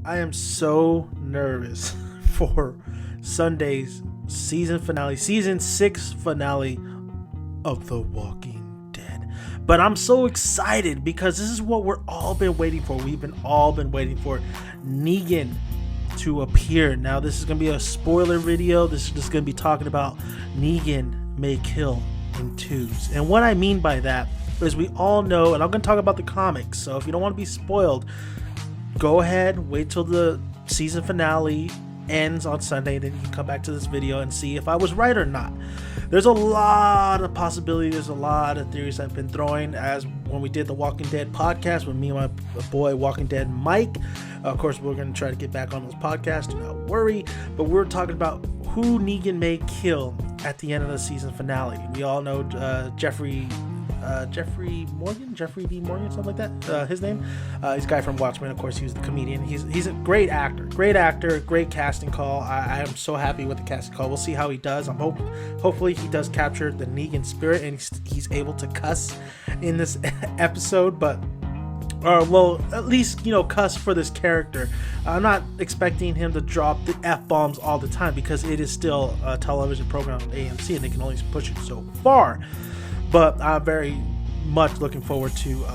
I am so nervous for Sunday's season finale, season 6 finale of The Walking Dead. But I'm so excited because this is what we're all been waiting for. We've been all been waiting for Negan to appear. Now this is going to be a spoiler video. This is just going to be talking about Negan may kill in twos. And what I mean by that is we all know, and I'm going to talk about the comics. So if you don't want to be spoiled, go ahead, wait till the season finale ends on Sunday, then you can come back to this video and see if I was right or not. There's a lot of possibilities, there's a lot of theories I've been throwing, as when we did the Walking Dead podcast with me and my boy Walking Dead Mike. Of course, we're going to try to get back on those podcasts, do not worry, but we're talking about who Negan may kill at the end of the season finale. We all know Jeffrey D. Morgan, something like that, his name. He's a guy from Watchmen. Of course, he was the comedian. He's a great actor, great casting call. I am so happy with the casting call. We'll see how he does. Hopefully he does capture the Negan spirit and he's able to cuss in this episode, but well, at least, cuss for this character. I'm not expecting him to drop the F-bombs all the time because it is still a television program on AMC and they can only push it so far. But I'm very much looking forward to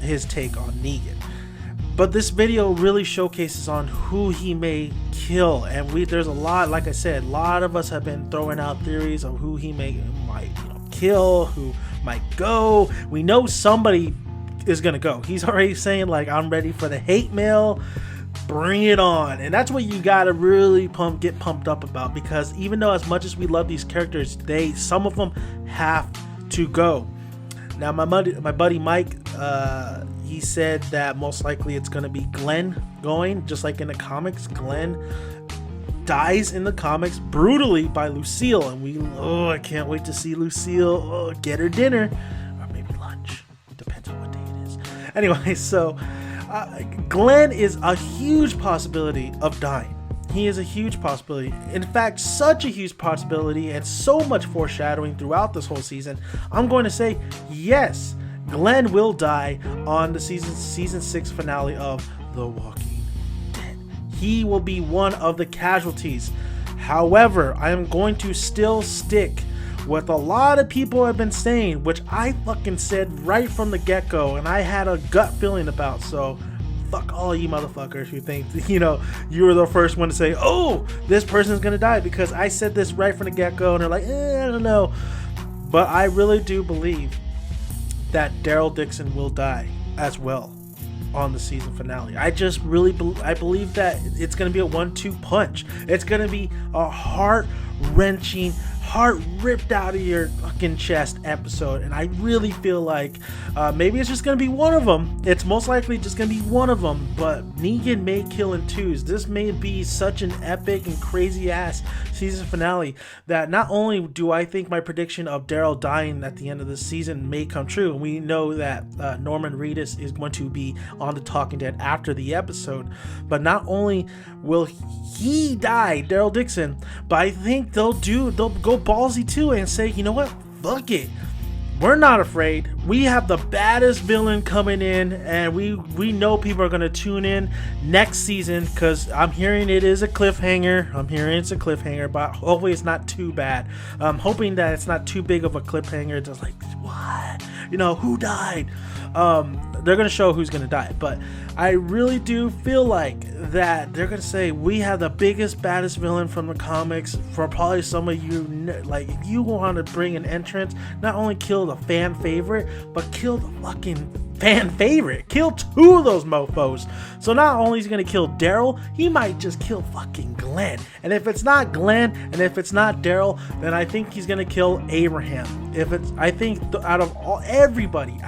his take on Negan. But this video really showcases on who he may kill, and there's a lot, like I said, a lot of us have been throwing out theories of who he might kill, who might go. We know somebody is gonna go. He's already saying, like, I'm ready for the hate mail. Bring it on. And that's what you gotta really get pumped up about, because even though as much as we love these characters, some of them have to go. Now my buddy Mike, he said that most likely it's going to be Glenn going, just like in the comics. Glenn dies in the comics brutally by Lucille, and I can't wait to see Lucille get her dinner, or maybe lunch, depends on what day it is. Anyway, so Glenn is a huge possibility of dying. He is a huge possibility. In fact, such a huge possibility and so much foreshadowing throughout this whole season. I'm going to say, yes, Glenn will die on the season 6 finale of The Walking Dead. He will be one of the casualties. However, I am going to still stick with a lot of people have been saying, which I fucking said right from the get-go, and I had a gut feeling about, so fuck all you motherfuckers who think, you were the first one to say, oh, this person's gonna die, because I said this right from the get-go, and they're like, I don't know. But I really do believe that Daryl Dixon will die as well on the season finale. I just really believe that it's gonna be a 1-2 punch. It's gonna be a heart-wrenching, heart ripped out of your fucking chest episode, and I really feel like maybe it's just gonna be one of them. It's most likely just gonna be one of them, but Negan may kill in twos. This may be such an epic and crazy ass season finale that not only do I think my prediction of Daryl dying at the end of the season may come true, and we know that Norman Reedus is going to be on The Talking Dead after the episode, but not only will he die, Daryl Dixon, but I think they'll go ballsy too and say, you know what, fuck it, we're not afraid. We have the baddest villain coming in, and we know people are going to tune in next season, because I'm hearing it is a cliffhanger. But hopefully it's not too bad. I'm hoping that it's not too big of a cliffhanger. Just like, what? Who died? They're going to show who's going to die, but I really do feel like that they're going to say, we have the biggest, baddest villain from the comics. For probably some of you, like, if you want to bring an entrance, not only kill the fan favorite, but kill the fucking fan favorite. Kill 2 of those mofos. So not only is he going to kill Daryl, he might just kill fucking Glenn. And if it's not Glenn, and if it's not Daryl, then I think he's going to kill Abraham. I think out of everybody,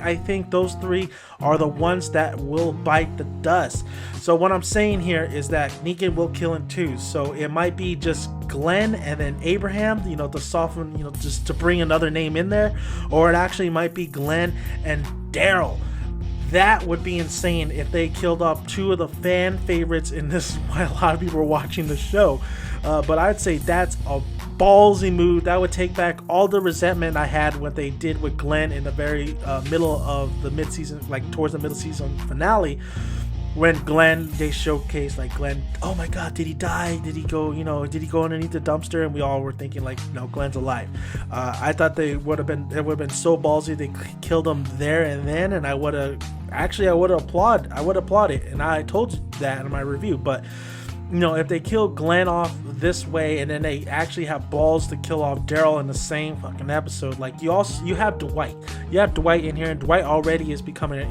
I think those 3 are the ones that will bite the dust. So what I'm saying here is that Negan will kill in twos. So it might be just Glenn and then Abraham, to soften, just to bring another name in there. Or it actually might be Glenn and Daryl. That would be insane if they killed off 2 of the fan favorites in this, while a lot of people are watching the show. But I'd say that's a ballsy move. That would take back all the resentment I had what they did with Glenn in the very middle of the mid-season, like towards the middle season finale. when Glenn, they showcased like Glenn, oh my god, did he die? Did he go, did he go underneath the dumpster? And we all were thinking like, no, Glenn's alive. I thought it would have been so ballsy they killed him there and then, and I would applaud it, and I told you that in my review. But if they kill Glenn off this way and then they actually have balls to kill off Daryl in the same fucking episode, like you have Dwight in here, and Dwight already is becoming an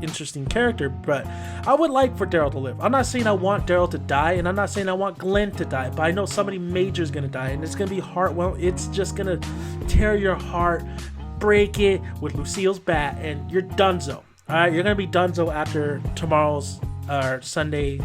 interesting character. But I would like for Daryl to live. I'm not saying I want Daryl to die, and I'm not saying I want Glenn to die, but I know somebody major is gonna die, and it's gonna be it's just gonna tear your heart, break it with Lucille's bat, and you're donezo. All right, you're gonna be donezo after tomorrow's Sunday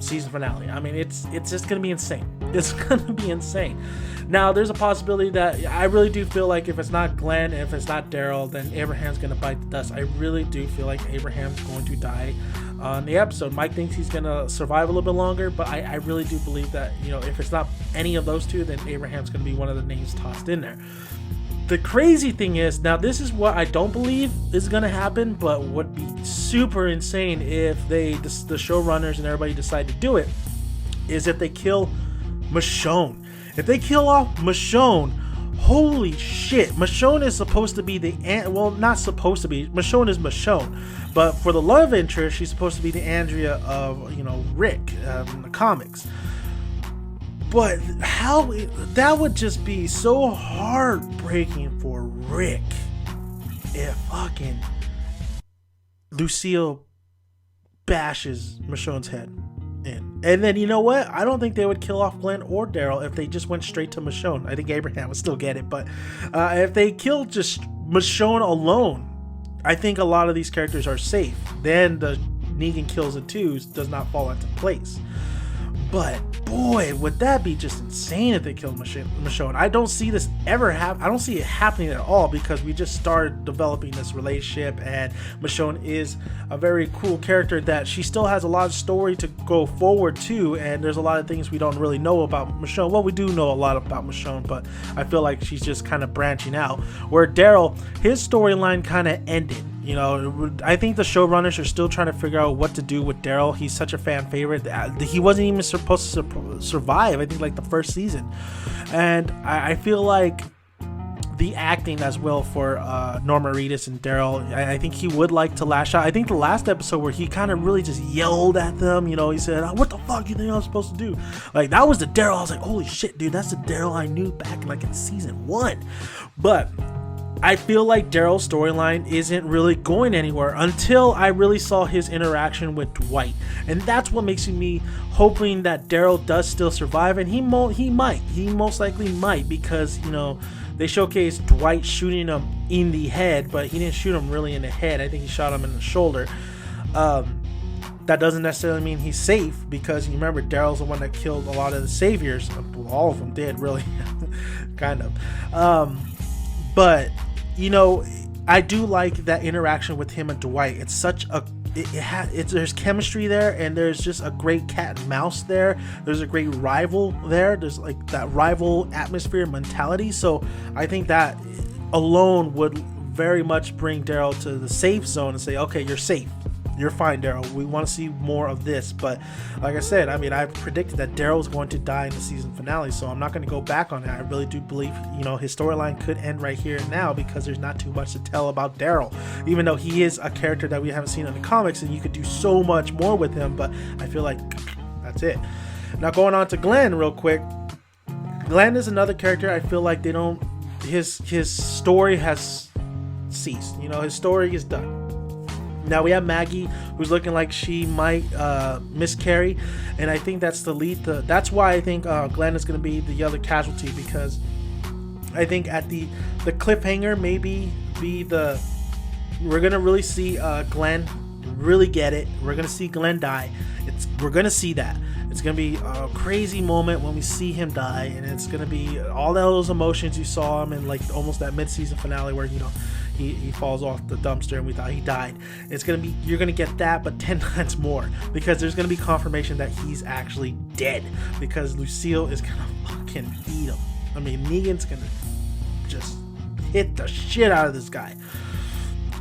season finale. I mean, it's just gonna be insane. It's gonna be insane. Now, there's a possibility that I really do feel like if it's not Glenn, if it's not Daryl, then Abraham's gonna bite the dust. I really do feel like Abraham's going to die on the episode. Mike thinks he's gonna survive a little bit longer, but I really do believe that if it's not any of those two, then Abraham's gonna be one of the names tossed in there. The crazy thing is, now this is what I don't believe is going to happen, but would be super insane if the showrunners and everybody decide to do it, is if they kill Michonne. If they kill off Michonne, holy shit. Michonne is supposed to be not supposed to be. Michonne is Michonne. But for the love interest, she's supposed to be the Andrea of, Rick in the comics. But that would just be so heartbreaking for Rick if fucking Lucille bashes Michonne's head in. And then, you know what? I don't think they would kill off Glenn or Daryl if they just went straight to Michonne. I think Abraham would still get it. But if they killed just Michonne alone, I think a lot of these characters are safe. Then the Negan kills the twos does not fall into place. But boy, would that be just insane if they killed Michonne. I don't see this ever happen. I don't see it happening at all, because we just started developing this relationship, and Michonne is a very cool character that she still has a lot of story to go forward to, and there's a lot of things we don't really know about Michonne. Well, we do know a lot about Michonne, but I feel like she's just kind of branching out. Where Daryl, his storyline kind of ended. I think the showrunners are still trying to figure out what to do with Daryl. He's such a fan favorite. He wasn't even supposed to survive, I think, like the first season. And I feel like the acting as well for Norman Reedus and Daryl, I think he would like to lash out. I think the last episode where he kind of really just yelled at them, he said, what the fuck you think I'm supposed to do? Like, that was the Daryl. I was like, holy shit, dude, that's the Daryl I knew back in season 1. But I feel like Daryl's storyline isn't really going anywhere until I really saw his interaction with Dwight, and that's what makes me hoping that Daryl does still survive, and he most likely might, because they showcased Dwight shooting him in the head, but he didn't shoot him really in the head. I think he shot him in the shoulder. That doesn't necessarily mean he's safe, because you remember Daryl's the one that killed a lot of the saviors. All of them did, really. Kind of. But I do like that interaction with him and Dwight. It's such a there's chemistry there, and there's just a great cat and mouse there. There's a great rival there. There's like that rival atmosphere mentality. So I think that alone would very much bring Daryl to the safe zone and say, okay, you're safe. You're fine, Daryl. We want to see more of this. But like I said, I predicted that Daryl was going to die in the season finale, so I'm not going to go back on it. I really do believe, his storyline could end right here and now, because there's not too much to tell about Daryl, even though he is a character that we haven't seen in the comics, and you could do so much more with him. But I feel like that's it. Now, going on to Glenn real quick. Glenn is another character I feel like his story has ceased. His story is done. Now we have Maggie, who's looking like she might miscarry, and I think that's that's why I think Glenn is going to be the other casualty, because I think at the cliffhanger maybe we're going to really see Glenn really get it. We're going to see Glenn die. We're going to see that. It's going to be a crazy moment when we see him die, and it's going to be all those emotions you saw him in, like almost that mid-season finale where he falls off the dumpster and we thought he died. You're gonna get that, but 10 times more, because there's gonna be confirmation that he's actually dead, because Lucille is gonna fucking eat him. Negan's gonna just hit the shit out of this guy.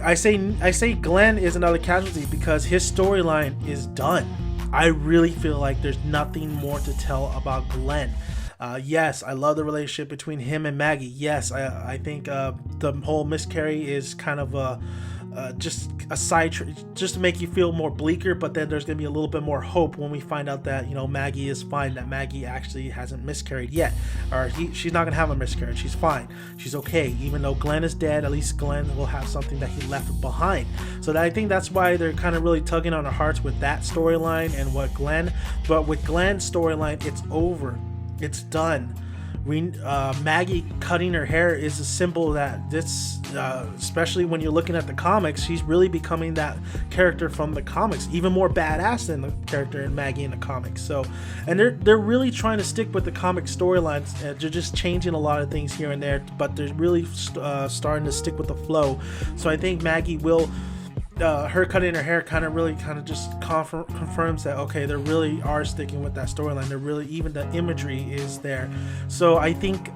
I say Glenn is another casualty because his storyline is done. I really feel like there's nothing more to tell about Glenn. Yes, I love the relationship between him and Maggie. Yes, I think the whole miscarry is kind of just a just to make you feel more bleaker, but then there's gonna be a little bit more hope when we find out that, you know, Maggie is fine, that Maggie actually hasn't miscarried yet, or she's not gonna have a miscarriage. She's fine, she's okay. Even though Glenn is dead, at least Glenn will have something that he left behind. So I think that's why they're kind of really tugging on our hearts with that storyline and what Glenn. But with Glenn's storyline, it's over, it's done. Maggie cutting her hair is a symbol that this, especially when you're looking at the comics, she's really becoming that character from the comics, even more badass than the character in Maggie in the comics. So, and they're really trying to stick with the comic storylines. They're just changing a lot of things here and there, but they're really starting to stick with the flow. So I think Maggie will. Her cutting her hair kind of just confirms that, okay, they really are sticking with that storyline. They're really, even the imagery is there. So I think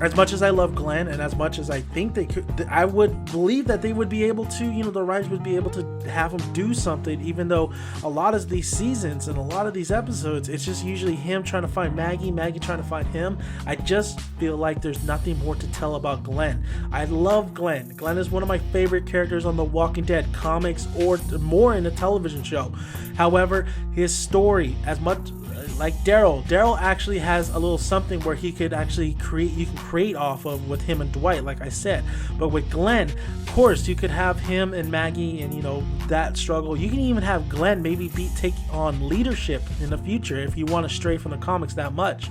as much as I love Glenn, and as much as I think they could, I would believe that they would be able to, you know, the writers would be able to have him do something, even though a lot of these seasons and a lot of these episodes, it's just usually him trying to find Maggie, Maggie trying to find him. I just feel like there's nothing more to tell about Glenn. I love Glenn. Glenn is one of my favorite characters on The Walking Dead comics, or more in a television show. However, his story, as much like Daryl actually has a little something where he could actually create off of with him and Dwight, like I said. But with Glenn, of course, you could have him and Maggie and, you know, that struggle. You can even have Glenn maybe take on leadership in the future if you want to stray from the comics that much.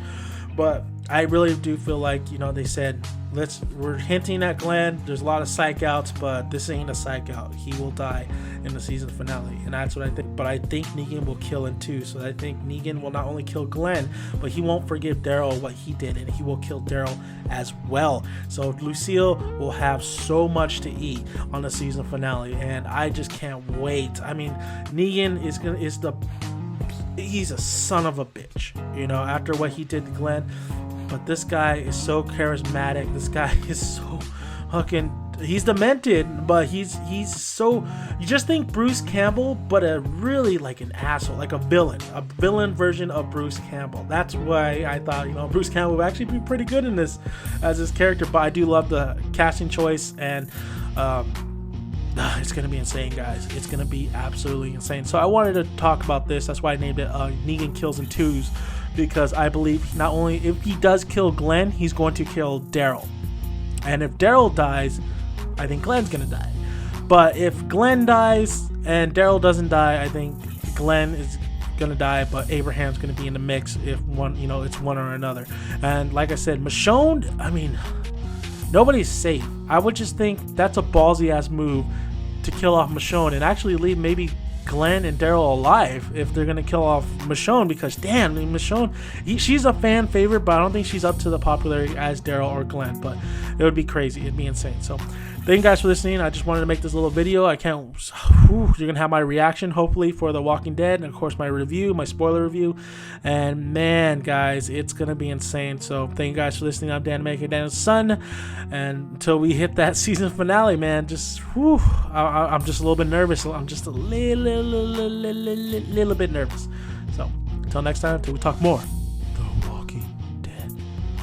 But I really do feel like, you know, they said, we're hinting at Glenn. There's a lot of psych outs, but this ain't a psych out. He will die in the season finale, and that's what I think. But I think Negan will kill him too. So I think Negan will not only kill Glenn, but he won't forgive Daryl what he did, and he will kill Daryl as well. So Lucille will have so much to eat on the season finale, and I just can't wait. I mean, Negan he's a son of a bitch, you know, after what he did to Glenn. But this guy is so charismatic. This guy is so fucking, he's demented, but he's so, you just think Bruce Campbell, but a really like an asshole, like a villain version of Bruce Campbell. That's why I thought, you know, Bruce Campbell would actually be pretty good in this as his character. But I do love the casting choice, and it's gonna be insane, guys. It's gonna be absolutely insane. So I wanted to talk about this. That's why I named it Negan Kills in Twos, because I believe not only if he does kill Glenn, he's going to kill Daryl. And if Daryl dies, I think Glenn's gonna die. But if Glenn dies and Daryl doesn't die, I think Glenn is gonna die, but Abraham's gonna be in the mix if one, you know, it's one or another. And like I said, Michonne, I mean, nobody's safe. I would just think that's a ballsy ass move to kill off Michonne and actually leave maybe Glenn and Daryl alive if they're gonna kill off Michonne, because damn, I mean, Michonne, she's a fan favorite, but I don't think she's up to the popularity as Daryl or Glenn. But it would be crazy, it'd be insane. So thank you guys for listening. I just wanted to make this little video. You're gonna have my reaction hopefully for The Walking Dead, and of course my review, my spoiler review. And man, guys, it's gonna be insane. So thank you guys for listening. I'm Dan Maker, Dan's son, and until we hit that season finale, man, just I'm just a little bit nervous. I'm just a little bit nervous. So until next time, until we talk more The Walking Dead.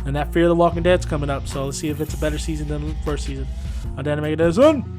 And that Fear of the Walking Dead's coming up, so let's see if it's a better season than the first season. I'm Dan Maker, Dan's son.